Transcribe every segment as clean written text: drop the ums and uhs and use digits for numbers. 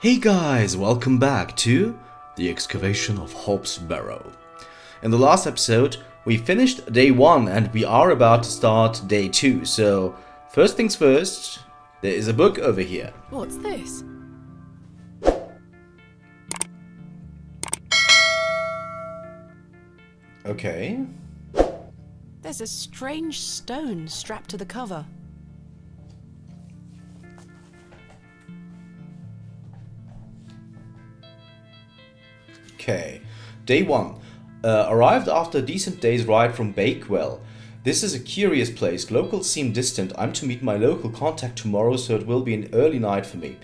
Hey guys, welcome back to the Excavation of Hobbs Barrow. In the last episode, we finished day 1 and we are about to start day 2. So, first things first, there is a book over here. What's this? Okay. There's a strange stone strapped to the cover. Okay. Day 1. Arrived after a decent day's ride from Bakewell. This is a curious place. Locals seem distant. I'm to meet my local contact tomorrow, so it will be an early night for me.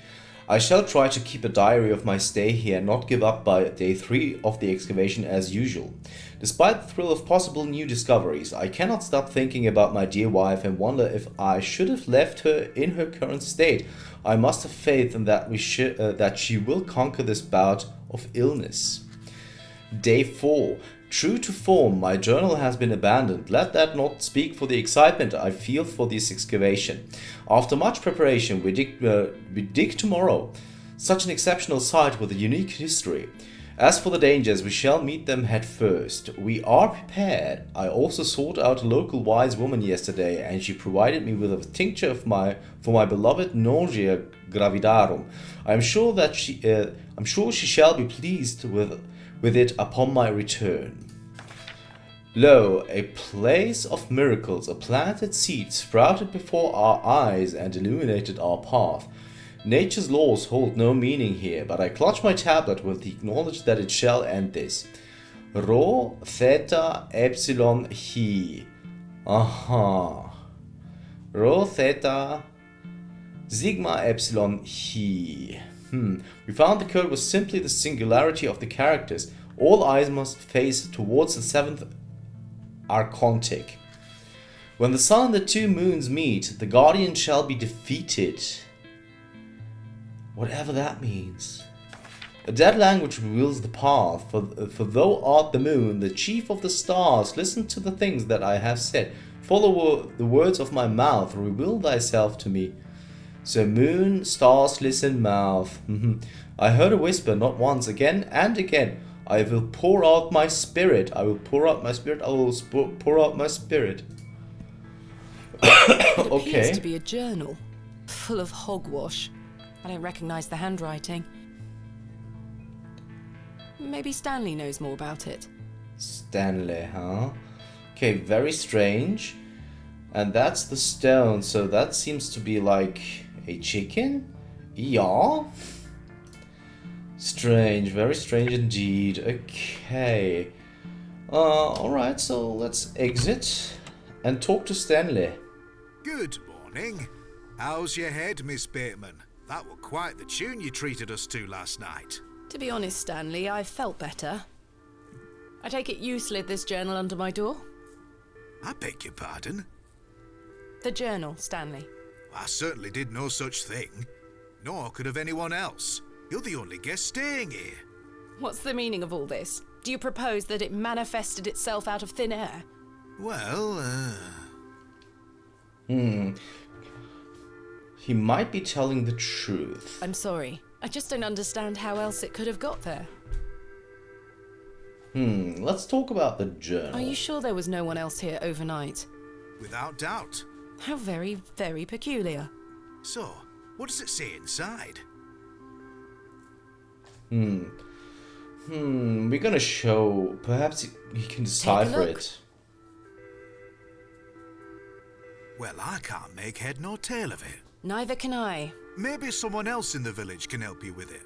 I shall try to keep a diary of my stay here and not give up by day 3 of the excavation as usual. Despite the thrill of possible new discoveries, I cannot stop thinking about my dear wife and wonder if I should have left her in her current state. I must have faith in that that she will conquer this bout of illness. Day 4. True to form, my journal has been abandoned. Let that not speak for the excitement I feel for this excavation. After much preparation, we dig tomorrow. Such an exceptional site with a unique history. As for the dangers, we shall meet them head first. We are prepared. I also sought out a local wise woman yesterday, and she provided me with a tincture for my beloved nausea gravidarum. I'm sure she shall be pleased with it upon my return. Lo, a place of miracles, a planted seed sprouted before our eyes and illuminated our path. Nature's laws hold no meaning here, but I clutch my tablet with the knowledge that it shall end this. Rho, theta, epsilon, he. Aha. Rho, theta, sigma, epsilon, he. We found the code was simply the singularity of the characters. All eyes must face towards the 7th archontic. When the sun and the 2 moons meet, the guardian shall be defeated. Whatever that means. A dead language reveals the path, for thou art the moon, the chief of the stars. Listen to the things that I have said. Follow the words of my mouth, reveal thyself to me. So moon, stars, listen, mouth. I heard a whisper not once, again and again. I will pour out my spirit. I will pour out my spirit. I will pour out my spirit. It Okay. appears to be a journal, full of hogwash. I don't recognize the handwriting. Maybe Stanley knows more about it. Stanley, huh? Okay, very strange. And that's the stone, so that seems to be like a chicken? Yeah. Strange, very strange indeed. Okay. Alright, so let's exit and talk to Stanley. Good morning. How's your head, Miss Bateman? That were quite the tune you treated us to last night. To be honest, Stanley, I felt better. I take it you slid this journal under my door? I beg your pardon? The journal, Stanley. I certainly did no such thing. Nor could have anyone else. You're the only guest staying here. What's the meaning of all this? Do you propose that it manifested itself out of thin air? Well, He might be telling the truth. I'm sorry. I just don't understand how else it could have got there. Let's talk about the journal. Are you sure there was no one else here overnight? without doubt. How very, very peculiar. So, what does it say inside? We're gonna show. Perhaps he can decipher look. it. Well, I can't make head nor tail of it. Neither can I. Maybe someone else in the village can help you with it.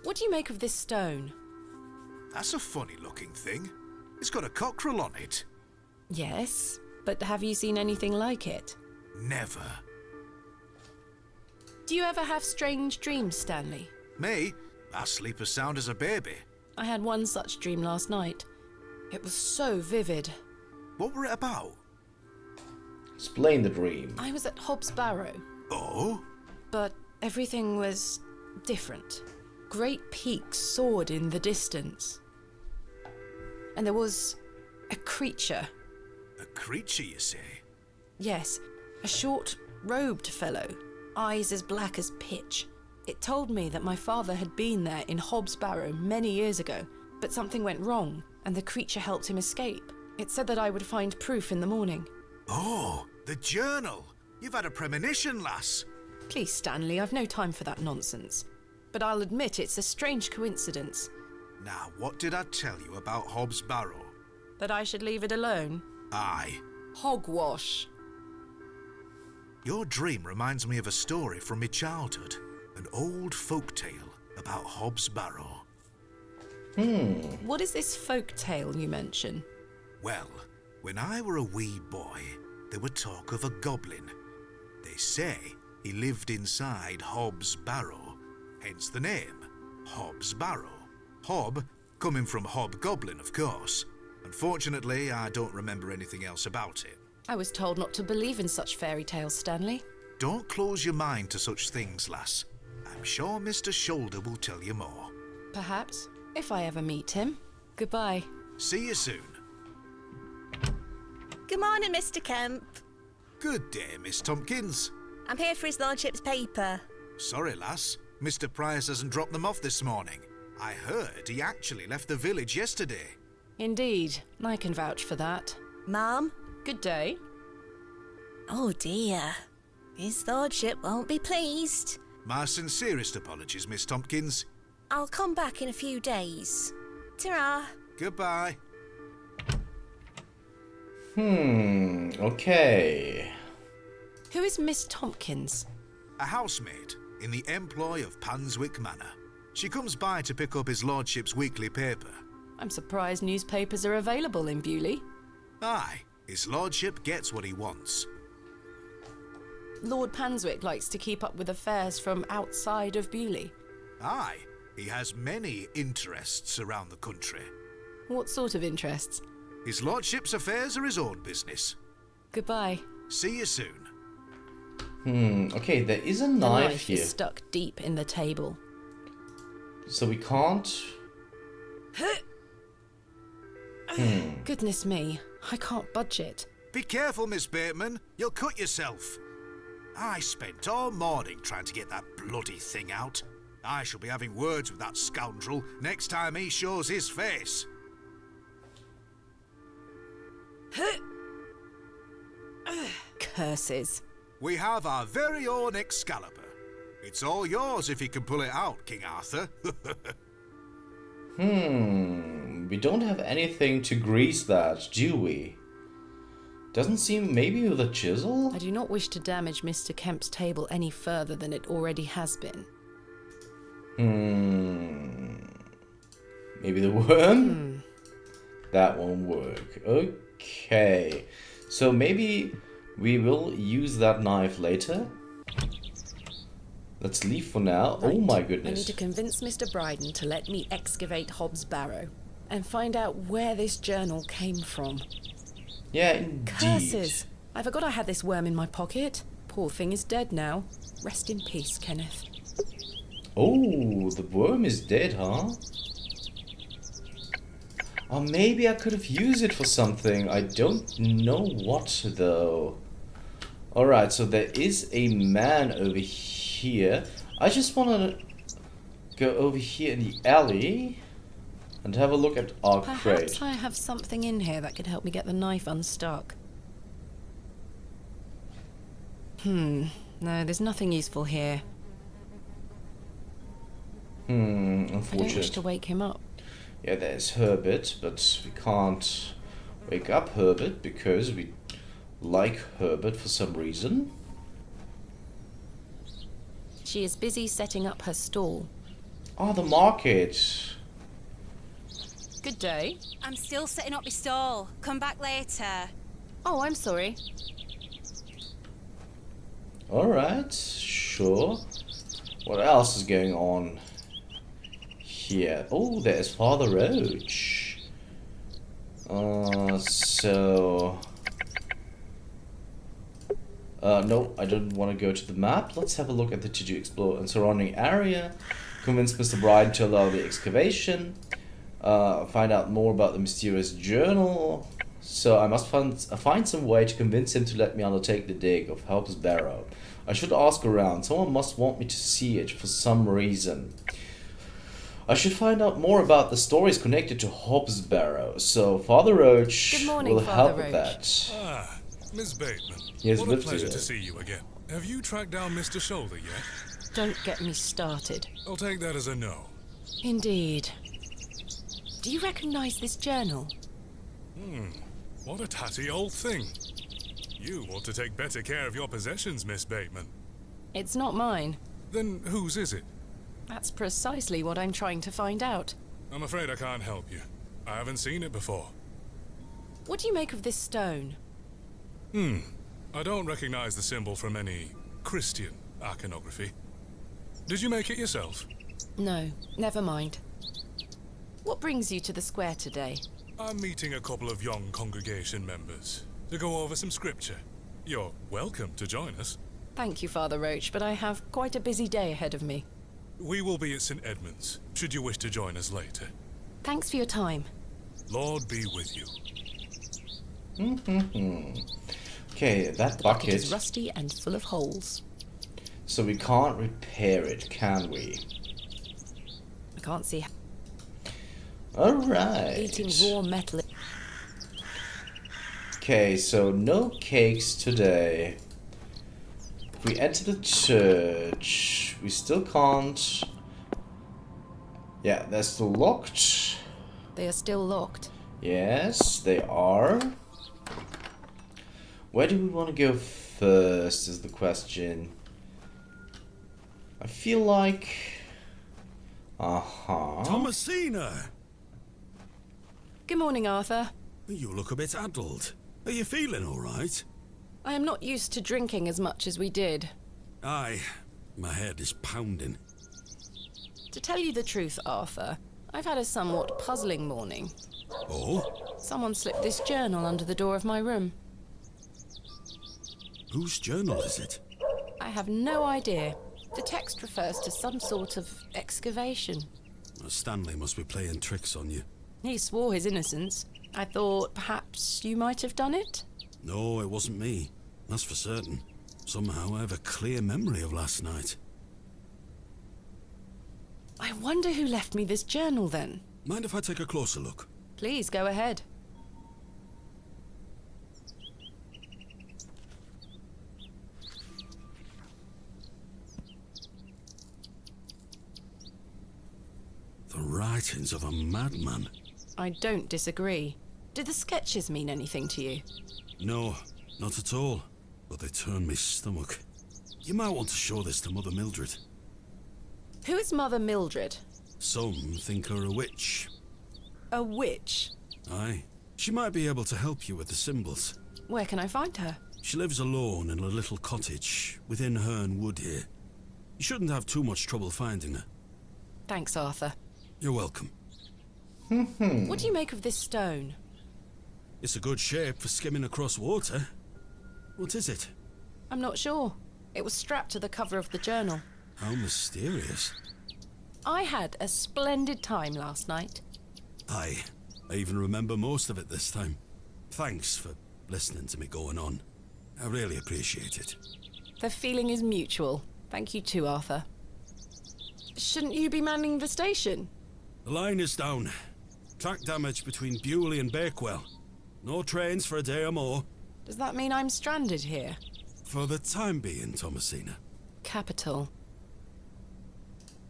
What do you make of this stone? That's a funny looking thing. It's got a cockerel on it. Yes, but have you seen anything like it? Never. Do you ever have strange dreams, Stanley? Me? I sleep as sound as a baby. I had one such dream last night. It was so vivid. What were it about? Explain the dream. I was at Hobbs Barrow, Oh? but everything was different. Great peaks soared in the distance. And there was a creature. A creature, you say? Yes, a short, robed fellow, eyes as black as pitch. It told me that my father had been there in Hobbs Barrow many years ago, but something went wrong and the creature helped him escape. It said that I would find proof in the morning. Oh, the journal. You've had a premonition, lass. Please, Stanley, I've no time for that nonsense. But I'll admit it's a strange coincidence. Now, what did I tell you about Hobbs Barrow? That I should leave it alone? Aye. Hogwash. Your dream reminds me of a story from my childhood. An old folk tale about Hobbs Barrow. What is this folk tale you mention? Well, when I were a wee boy, there were talk of a goblin. They say he lived inside Hobbs Barrow, hence the name, Hobbs Barrow. Hob, coming from hobgoblin, of course. Unfortunately, I don't remember anything else about it. I was told not to believe in such fairy tales, Stanley. Don't close your mind to such things, lass. I'm sure Mr. Shoulder will tell you more. Perhaps, if I ever meet him. Goodbye. See you soon. Good morning, Mr. Kemp. Good day, Miss Tompkins. I'm here for his lordship's paper. Sorry, lass. Mr. Price hasn't dropped them off this morning. I heard he actually left the village yesterday. Indeed, I can vouch for that. Ma'am? Good day. Oh dear. His lordship won't be pleased. My sincerest apologies, Miss Tompkins. I'll come back in a few days. Ta-ra. Goodbye. Okay. Who is Miss Tompkins? A housemaid in the employ of Panswick Manor. She comes by to pick up his lordship's weekly paper. I'm surprised newspapers are available in Beulie. Aye, his lordship gets what he wants. Lord Panswick likes to keep up with affairs from outside of Beulie. Aye, he has many interests around the country. What sort of interests? His lordship's affairs are his own business. Goodbye. See you soon. Okay, there is a The knife here. is stuck deep in the table. So we can't... Goodness me, I can't budge it. Be careful, Miss Bateman. You'll cut yourself. I spent all morning trying to get that bloody thing out. I shall be having words with that scoundrel next time he shows his face. Curses. We have our very own Excalibur. It's all yours if you can pull it out, King Arthur. We don't have anything to grease that, do we? Doesn't seem maybe with a chisel? I do not wish to damage Mr. Kemp's table any further than it already has been. Maybe the worm? That won't work. Okay. So maybe we will use that knife later. Let's leave for now. Right. Oh my I need goodness. to convince Mr. Bryden to let me excavate Hobbs Barrow and find out where this journal came from. Yeah, indeed. Curses! I forgot I had this worm in my pocket. Poor thing is dead now. Rest in peace, Kenneth. Oh, the worm is dead, huh? Or maybe I could have used it for something. I don't know what, though. Alright, so there is a man over here. I just want to go over here in the alley and have a look at our crate. Perhaps I have something in here that could help me get the knife unstuck. No, there's nothing useful here. I don't wish Unfortunate. to wake him up. Yeah, there's Herbert, but we can't wake up Herbert because we like Herbert for some reason. She is busy setting up her stall. Oh, the market. Good day. I'm still setting up my stall. Come back later. Oh, I'm sorry. Alright, sure. What else is going on here? Oh, there's Father Roach. No, I don't want to go to the map. Let's have a look at the to-do explore and surrounding area. Convince Mr. Bride to allow the excavation. Find out more about the mysterious journal. So I must find some way to convince him to let me undertake the dig of Hobbs Barrow. I should ask around. Someone must want me to see it for some reason. I should find out more about the stories connected to Hobbs Barrow, so Father Roach Good morning, will Father help with Roach. that. Ah, Miss Bateman. Yes, what good a to pleasure you. to see you again. Have you tracked down Mr. Shoulder yet? Don't get me started. I'll take that as a no. Indeed. Do you recognise this journal? What a tatty old thing. You ought to take better care of your possessions, Miss Bateman. It's not mine. Then whose is it? That's precisely what I'm trying to find out. I'm afraid I can't help you. I haven't seen it before. What do you make of this stone? I don't recognize the symbol from any Christian iconography. Did you make it yourself? No, never mind. What brings you to the square today? I'm meeting a couple of young congregation members to go over some scripture. You're welcome to join us. Thank you, Father Roach, but I have quite a busy day ahead of me. We will be at St. Edmund's, should you wish to join us later. Thanks for your time. Lord be with you. Okay, that It bucket. is rusty and full of holes. So we can't repair it, can we? I can't see Alright. eating raw metal. Okay, so no cakes today. If we enter the church, we still can't. Yeah, they're still locked. They are still locked. Yes, they are. Where do we want to go first is the question. I feel like... Thomasina! Good morning, Arthur. You look a bit addled. Are you feeling all right? I am not used to drinking as much as we did. Aye, my head is pounding. To tell you the truth, Arthur, I've had a somewhat puzzling morning. Oh? Someone slipped this journal under the door of my room. Whose journal is it? I have no idea. The text refers to some sort of excavation. Stanley must be playing tricks on you. He swore his innocence. I thought perhaps you might have done it? No, it wasn't me. That's for certain. Somehow I have a clear memory of last night. I wonder who left me this journal then. Mind if I take a closer look? Please go ahead. The writings of a madman. I don't disagree. Did the sketches mean anything to you? No, not at all. But they turn me stomach. You might want to show this to Mother Mildred. Who is Mother Mildred? Some think her a witch. A witch? Aye. She might be able to help you with the symbols. Where can I find her? She lives alone in a little cottage within Herne Wood here. You shouldn't have too much trouble finding her. Thanks, Arthur. You're welcome. What do you make of this stone? It's a good shape for skimming across water. What is it? I'm not sure. It was strapped to the cover of the journal. How mysterious. I had a splendid time last night. Aye, I even remember most of it this time. Thanks for listening to me going on. I really appreciate it. The feeling is mutual. Thank you too, Arthur. Shouldn't you be manning the station? The line is down. Track damage between Beulie and Bakewell. No trains for a day or more. Does that mean I'm stranded here? For the time being, Thomasina. Capital.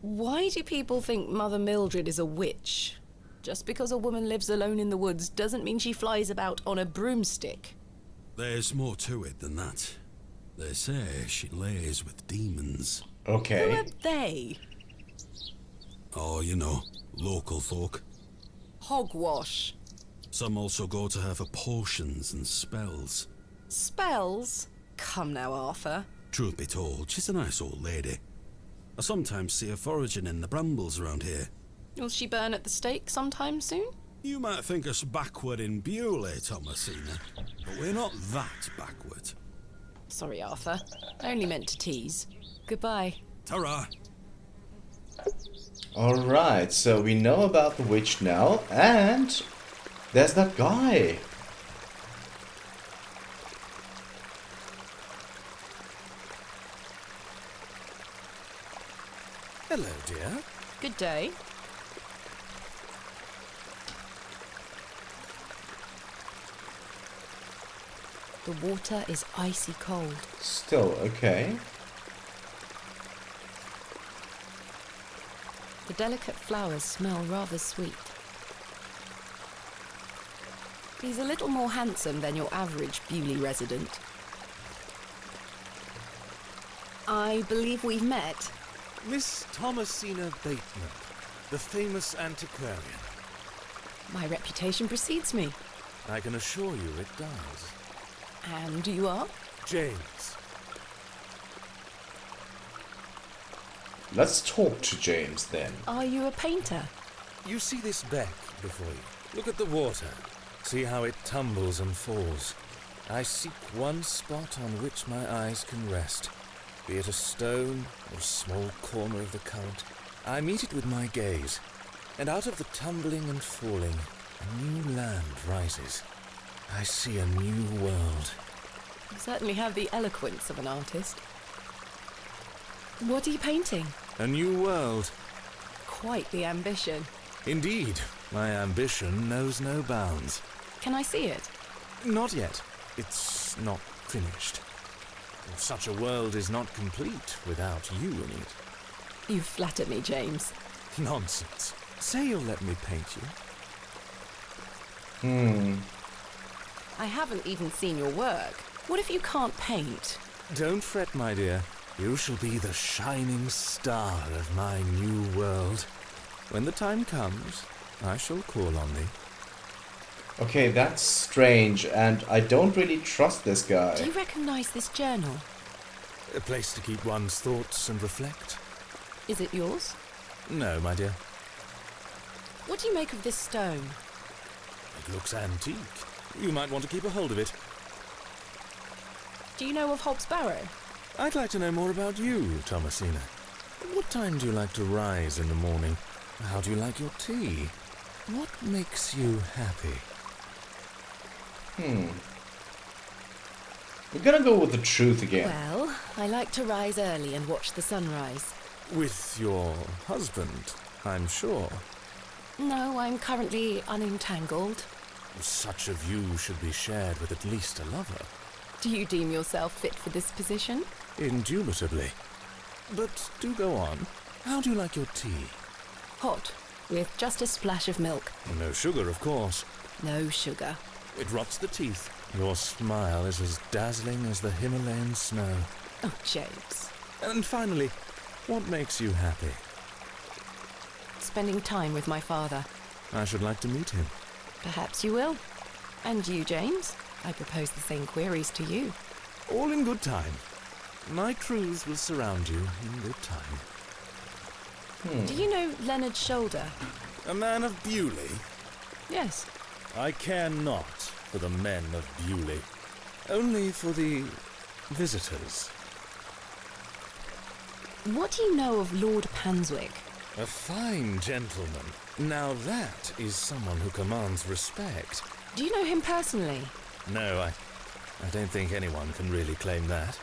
Why do people think Mother Mildred is a witch? Just because a woman lives alone in the woods doesn't mean she flies about on a broomstick. There's more to it than that. They say she lays with demons. Who Okay. are they? Oh, you know, local folk. Hogwash. Some also go to her for potions and spells. Spells? Come now, Arthur. Truth be told, she's a nice old lady. I sometimes see her foraging in the brambles around here. Will she burn at the stake sometime soon? You might think us backward in Beulie, Thomasina, but we're not that backward. Sorry, Arthur. I only meant to tease. Goodbye. Ta-ra! Alright, so we know about the witch now, and there's that guy. there. Good day. The water is icy cold. Still, okay. The delicate flowers smell rather sweet. He's a little more handsome than your average Beulie resident. I believe we've met. Miss Thomasina Bateman, the famous antiquarian. My reputation precedes me. I can assure you it does. And you are? James. Let's talk to James then. Are you a painter? You see this beck before you. Look at the water. See how it tumbles and falls. I seek one spot on which my eyes can rest, be it a stone or a small corner of the current. I meet it with my gaze, and out of the tumbling and falling, a new land rises. I see a new world. You certainly have the eloquence of an artist. What are you painting? A new world. Quite the ambition. Indeed, my ambition knows no bounds. Can I see it? Not yet. It's not finished. Such a world is not complete without you in it. You flatter me, James. Nonsense. Say you'll let me paint you. I haven't even seen your work. What if you can't paint? Don't fret, my dear. You shall be the shining star of my new world. When the time comes, I shall call on thee. Okay, that's strange, and I don't really trust this guy. Do you recognize this journal? A place to keep one's thoughts and reflect. Is it yours? No, my dear. What do you make of this stone? It looks antique. You might want to keep a hold of it. Do you know of Hobbs Barrow? I'd like to know more about you, Thomasina. What time do you like to rise in the morning? How do you like your tea? What makes you happy? We're gonna go with the truth again. Well, I like to rise early and watch the sunrise. With your husband, I'm sure. No, I'm currently unentangled. Such a view should be shared with at least a lover. Do you deem yourself fit for this position? Indubitably. But do go on. How do you like your tea? Hot, with just a splash of milk. No sugar, of course. No sugar. It rots the teeth. Your smile is as dazzling as the Himalayan snow. Oh, James. And finally, what makes you happy? Spending time with my father. I should like to meet him. Perhaps you will. And you, James? I propose the same queries to you. All in good time. My crews will surround you in good time. Do you know Leonard Shoulder? A man of Beulie? Yes. I care not for the men of Beulie. Only for the visitors. What do you know of Lord Panswick? A fine gentleman. Now that is someone who commands respect. Do you know him personally? No, I don't think anyone can really claim that.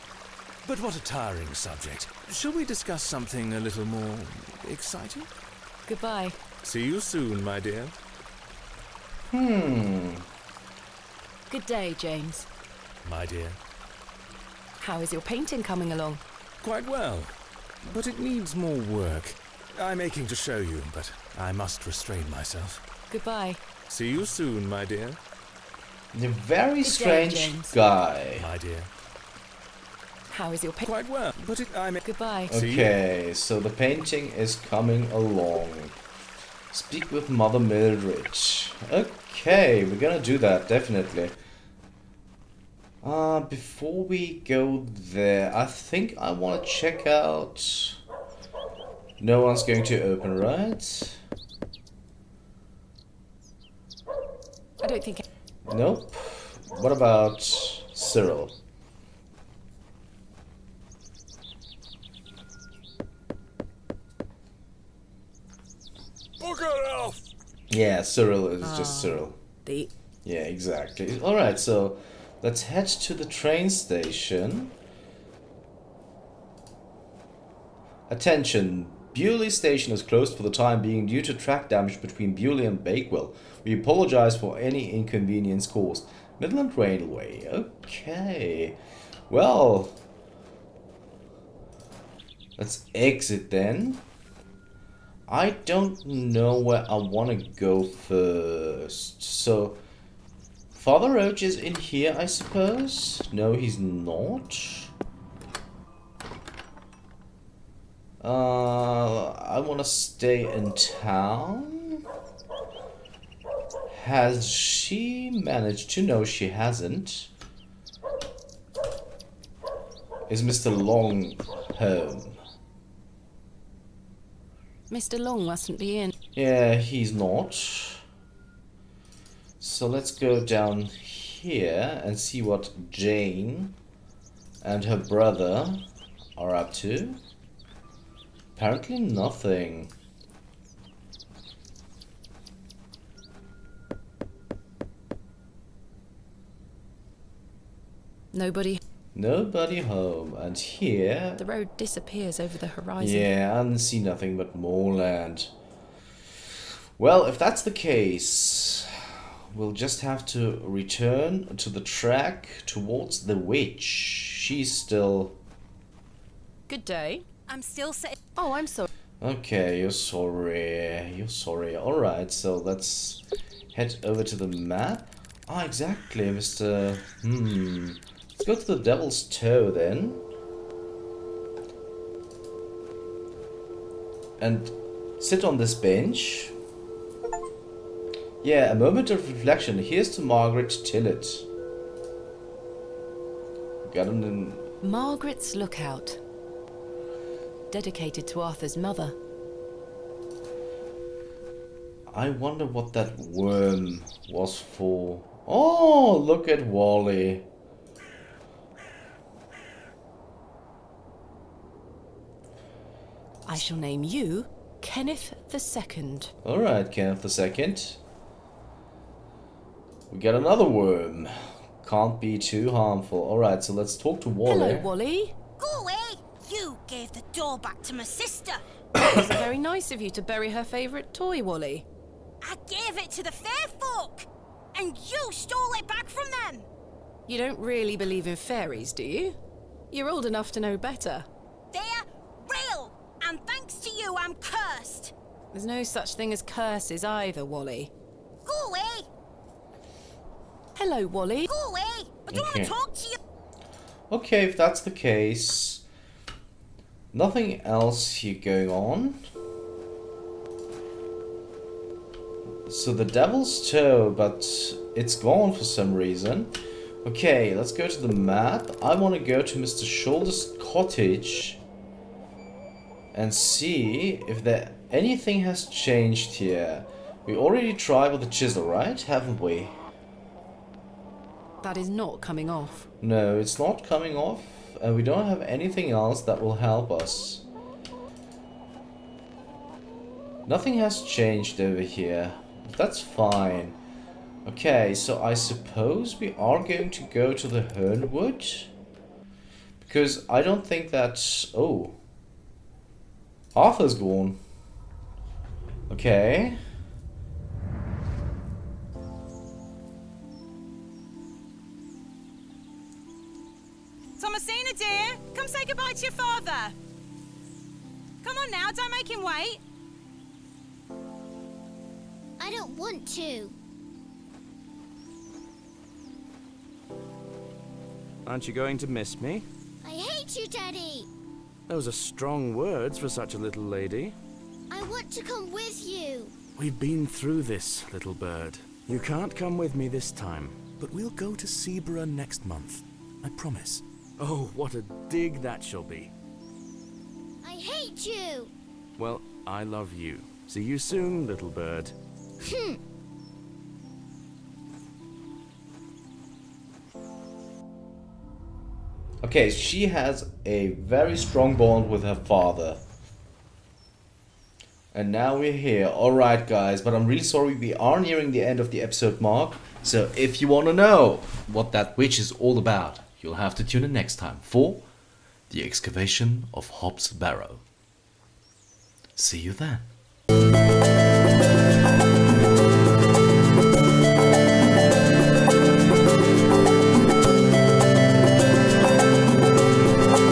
But what a tiring subject. Shall we discuss something a little more exciting? Goodbye. See you soon, my dear. Good day, James. My dear. How is your painting coming along? Quite well, but it needs more work. I'm aching to show you, but I must restrain myself. Goodbye. See you soon, my dear. A very day, strange James. guy. My dear. How is your painting? Quite well, but I'm... Goodbye. See you. Okay, so the painting is coming along. Speak with Mother Mildred. Okay, we're gonna do that, definitely. Before we go there, I think I want to check out... No one's going to open, right? I don't think... Nope. What about Cyril? Bugger off! Yeah, Cyril is just Cyril. The... Yeah, exactly. Alright, so let's head to the train station. Attention, Beulie station is closed for the time being due to track damage between Beulie and Bakewell. We apologize for any inconvenience caused. Midland Railway. Okay. Well, let's exit then. I don't know where I want to go first. So, Father Roach is in here, I suppose? No, he's not. I want to stay in town. Has she managed to? No, she hasn't. Is Mr. Long home? Mr. Long mustn't be in. Yeah, he's not. So let's go down here and see what Jane and her brother are up to. Apparently nothing. Nobody home. And here... The road disappears over the horizon. Yeah, and see nothing but moorland. Well, if that's the case, we'll just have to return to the track towards the witch. She's still... Good day. I'm still sitting. Oh, I'm sorry. Okay, you're sorry. You're sorry. Alright, so let's head over to the map. Ah, exactly, Mr... Let's go to the Devil's Toe then. And sit on this bench. Yeah, a moment of reflection. Here's to Margaret Tillett. Got him in... Margaret's Lookout. Dedicated to Arthur's mother. I wonder what that worm was for. Oh, look at Wally. I shall name you Kenneth II. Alright, Kenneth II. We got another worm. Can't be too harmful. Alright, so let's talk to Wally. Hello, Wally. Go away! You gave the doll back to my sister. It was very nice of you to bury her favourite toy, Wally. I gave it to the fair folk, and you stole it back from them. You don't really believe in fairies, do you? You're old enough to know better. They're real, and thanks to you, I'm cursed. There's no such thing as curses either, Wally. Go away! Hello, Wally. Go away! I don't want to talk to you. Okay, if that's the case... Nothing else here going on. So the Devil's Toe, but it's gone for some reason. Okay, let's go to the map. I want to go to Mr. Shoulder's cottage and see if there anything has changed here. We already tried with the chisel, right? Haven't we? That is not coming off. No, it's not coming off. And we don't have anything else that will help us. Nothing has changed over here. That's fine. Okay, so I suppose we are going to go to the Hernwood. Because I don't think that's... Oh. Arthur's gone. Okay. Thomasina, dear, come say goodbye to your father. Come on now, don't make him wait. I don't want to. Aren't you going to miss me? I hate you, Daddy. Those are strong words for such a little lady. I want to come with you. We've been through this, little bird. You can't come with me this time, but we'll go to Seaborough next month. I promise. Oh, what a dig that shall be. I hate you. Well, I love you. See you soon, little bird. Okay, she has a very strong bond with her father. And now we're here. Alright guys, but I'm really sorry we are nearing the end of the episode mark. So if you want to know what that witch is all about, you'll have to tune in next time for the Excavation of Hobbs Barrow. See you then.